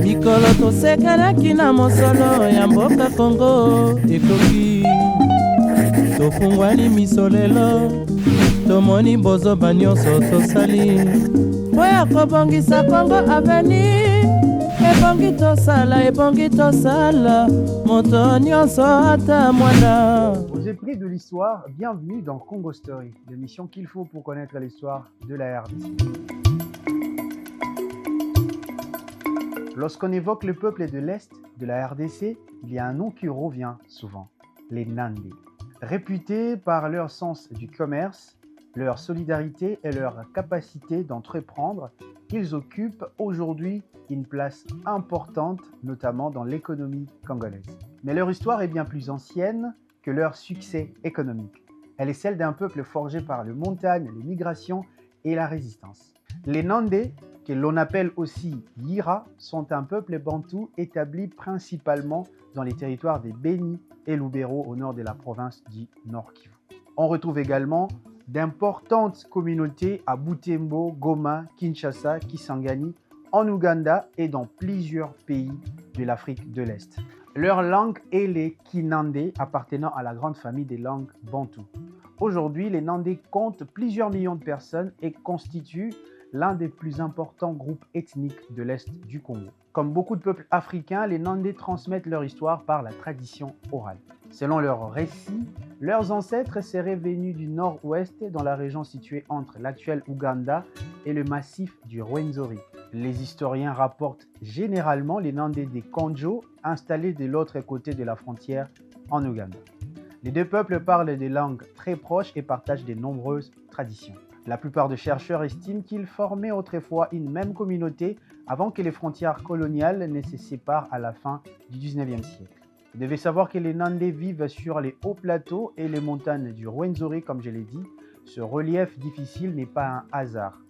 mikolo tosekelaki na mosolo ya mboka Kongo ekoki tofungwani miso lelo tomoni bozoba nyonso tosali mpo ya kobongisa Kongo aveni ebongi tosala moto nyonso ata mwana. Aux épris de l'histoire, bienvenue dans Congo Story, l'émission qu'il faut pour connaître l'histoire de la RDC. Lorsqu'on évoque le peuple de l'Est de la RDC, il y a un nom qui revient souvent, les Nandés. Réputés par leur sens du commerce, leur solidarité et leur capacité d'entreprendre, ils occupent aujourd'hui une place importante, notamment dans l'économie congolaise. Mais leur histoire est bien plus ancienne que leur succès économique. Elle est celle d'un peuple forgé par les montagnes, les migrations et la résistance. Les Nandés, que l'on appelle aussi Yira, sont un peuple bantou établi principalement dans les territoires des Béni et Lubero au nord de la province du Nord Kivu. On retrouve également d'importantes communautés à Butembo, Goma, Kinshasa, Kisangani, en Ouganda et dans plusieurs pays de l'Afrique de l'Est. Leur langue est les Kinandé, appartenant à la grande famille des langues bantoues. Aujourd'hui, les Nandés comptent plusieurs millions de personnes et constituent l'un des plus importants groupes ethniques de l'Est du Congo. Comme beaucoup de peuples africains, les Nandés transmettent leur histoire par la tradition orale. Selon leurs récits, leurs ancêtres seraient venus du nord-ouest dans la région située entre l'actuel Ouganda et le massif du Rwenzori. Les historiens rapportent généralement les Nandés des Konjo installés de l'autre côté de la frontière en Ouganda. Les deux peuples parlent des langues très proches et partagent de nombreuses traditions. La plupart des chercheurs estiment qu'ils formaient autrefois une même communauté avant que les frontières coloniales ne se séparent à la fin du 19e siècle. Vous devez savoir que les Nandés vivent sur les hauts plateaux et les montagnes du Rwenzori, comme je l'ai dit. Ce relief difficile n'est pas un hasard.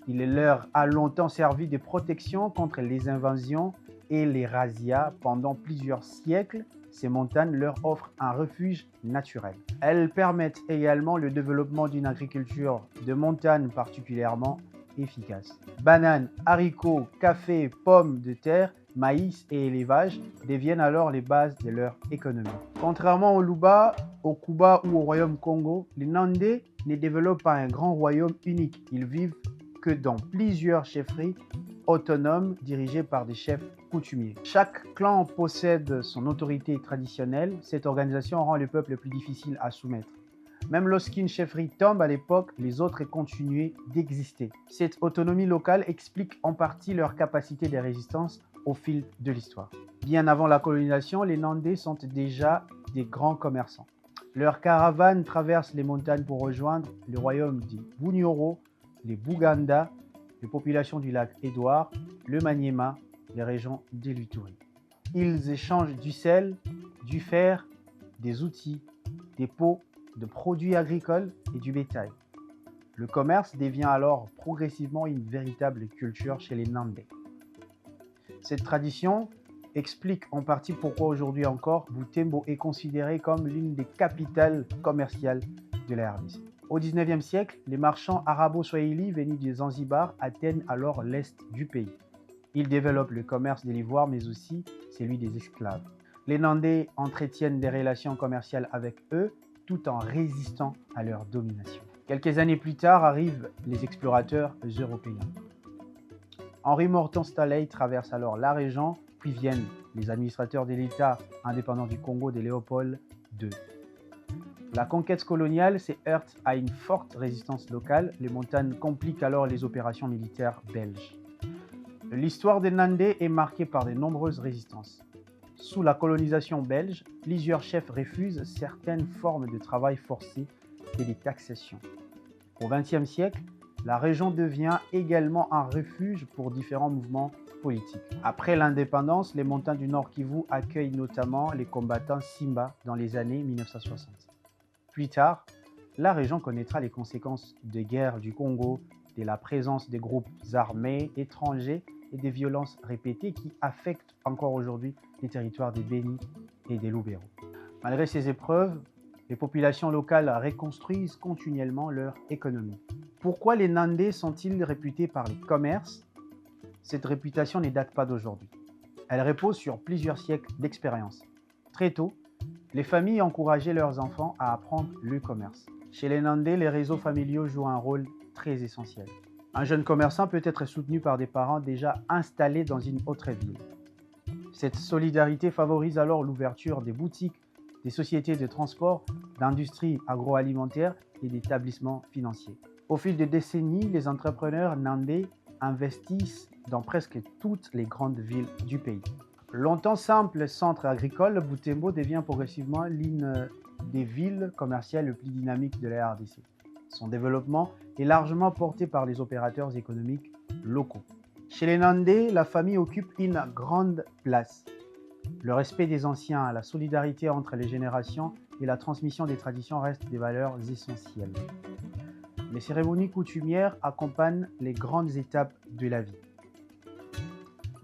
Il leur a longtemps servi de protection contre les invasions et les razzias. Pendant plusieurs siècles, ces montagnes leur offrent un refuge naturel. Elles permettent également le développement d'une agriculture de montagne particulièrement efficace. Bananes, haricots, café, pommes de terre, maïs et élevage deviennent alors les bases de leur économie. Contrairement au Luba, au Kuba ou au royaume Congo, les Nandés ne développent pas un grand royaume unique. Ils vivent que dans plusieurs chefferies autonomes dirigées par des chefs coutumiers. Chaque clan possède son autorité traditionnelle. Cette organisation rend le peuple plus difficile à soumettre. Même lorsqu'une chefferie tombe à l'époque, les autres continuent d'exister. Cette autonomie locale explique en partie leur capacité de résistance au fil de l'histoire. Bien avant la colonisation, les Nandés sont déjà des grands commerçants. Leurs caravanes traversent les montagnes pour rejoindre le royaume du Bunyoro, les Buganda, les populations du lac Édouard, le Maniema, les régions de l'Ituri. Ils échangent du sel, du fer, des outils, des peaux, de produits agricoles et du bétail. Le commerce devient alors progressivement une véritable culture chez les Nandés. Cette tradition explique en partie pourquoi aujourd'hui encore Butembo est considérée comme l'une des capitales commerciales de la RDC. Au XIXe siècle, les marchands arabo-swahili venus de Zanzibar atteignent alors l'est du pays. Ils développent le commerce de l'ivoire mais aussi celui des esclaves. Les Nandés entretiennent des relations commerciales avec eux tout en résistant à leur domination. Quelques années plus tard arrivent les explorateurs européens. Henri Morton Stanley traverse alors la région, puis viennent les administrateurs de l'État indépendant du Congo de Léopold II. La conquête coloniale se heurte à une forte résistance locale. Les montagnes compliquent alors les opérations militaires belges. L'histoire des Nandés est marquée par de nombreuses résistances. Sous la colonisation belge, plusieurs chefs refusent certaines formes de travail forcé et des taxations. Au XXe siècle, la région devient également un refuge pour différents mouvements politiques. Après l'indépendance, les montagnes du Nord Kivu accueillent notamment les combattants Simba dans les années 1960. Plus tard, la région connaîtra les conséquences des guerres du Congo, de la présence des groupes armés étrangers et des violences répétées qui affectent encore aujourd'hui les territoires des Béni et des Lubero. Malgré ces épreuves, Les populations locales reconstruisent continuellement leur économie. Pourquoi les Nandais sont-ils réputés par les commerces? Cette réputation ne date pas d'aujourd'hui. Elle repose sur plusieurs siècles d'expérience. Très tôt, les familles encourageaient leurs enfants à apprendre le commerce. Chez les Nandais, les réseaux familiaux jouent un rôle très essentiel. Un jeune commerçant peut être soutenu par des parents déjà installés dans une autre ville. Cette solidarité favorise alors l'ouverture des boutiques, des sociétés de transport, d'industries agroalimentaires et d'établissements financiers. Au fil des décennies, les entrepreneurs nandais investissent dans presque toutes les grandes villes du pays. Longtemps simple centre agricole, Butembo devient progressivement l'une des villes commerciales les plus dynamiques de la RDC. Son développement est largement porté par les opérateurs économiques locaux. Chez les Nandais, la famille occupe une grande place. Le respect des anciens, la solidarité entre les générations et la transmission des traditions restent des valeurs essentielles. Les cérémonies coutumières accompagnent les grandes étapes de la vie.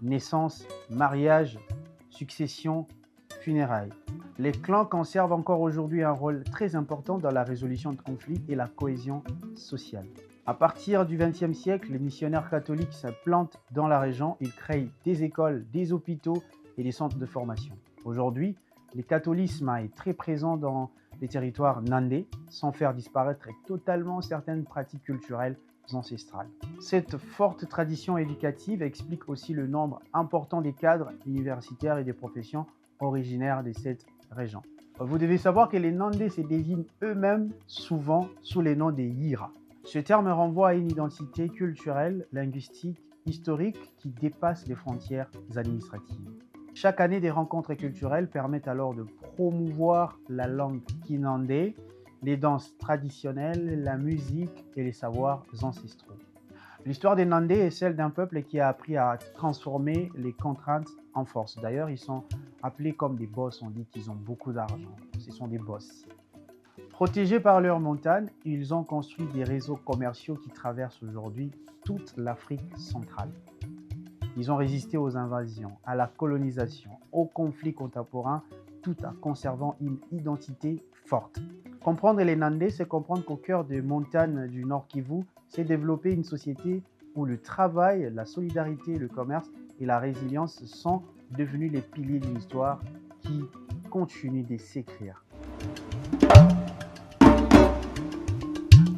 Naissance, mariage, succession, funérailles. Les clans conservent encore aujourd'hui un rôle très important dans la résolution de conflits et la cohésion sociale. À partir du XXe siècle, les missionnaires catholiques se plantent dans la région. Ils créent des écoles, des hôpitaux et des centres de formation. Aujourd'hui, le catholicisme est très présent dans les territoires nandais, sans faire disparaître totalement certaines pratiques culturelles ancestrales. Cette forte tradition éducative explique aussi le nombre important des cadres universitaires et des professions originaires de cette région. Vous devez savoir que les Nandais se désignent eux-mêmes souvent sous les noms des Yira. Ce terme renvoie à une identité culturelle, linguistique, historique qui dépasse les frontières administratives. Chaque année, des rencontres culturelles permettent alors de promouvoir la langue kinandais, les danses traditionnelles, la musique et les savoirs ancestraux. L'histoire des Nandais est celle d'un peuple qui a appris à transformer les contraintes en force. D'ailleurs, ils sont appelés comme des boss, on dit qu'ils ont beaucoup d'argent. Ce sont des boss. Protégés par leurs montagnes, ils ont construit des réseaux commerciaux qui traversent aujourd'hui toute l'Afrique centrale. Ils ont résisté aux invasions, à la colonisation, aux conflits contemporains, tout en conservant une identité forte. Comprendre les Nandais, c'est comprendre qu'au cœur des montagnes du Nord Kivu, s'est développée une société où le travail, la solidarité, le commerce et la résilience sont devenus les piliers d'une histoire qui continue de s'écrire.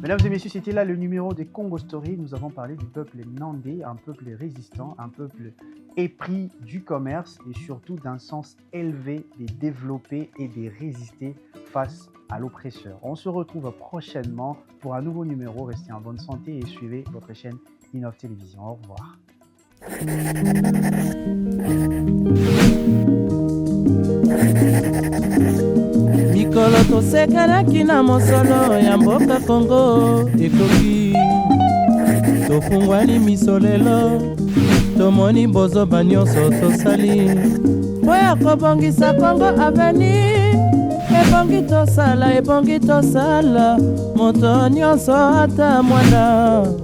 Mesdames et messieurs, c'était là le numéro des Congo Story. Nous avons parlé du peuple nandais, un peuple résistant, un peuple épris du commerce et surtout d'un sens élevé de développer et de résister face à l'oppresseur. On se retrouve prochainement pour un nouveau numéro. Restez en bonne santé et suivez votre chaîne Innov Télévision. Au revoir. mikolo tosekelaki na mosolo ya mboka Kongo ekoki tofungwani miso lelo tomoni bozoba nyonso tosali mpo ya kobongisa Kongo aveni ebongi tosala moto nyonso ata mwana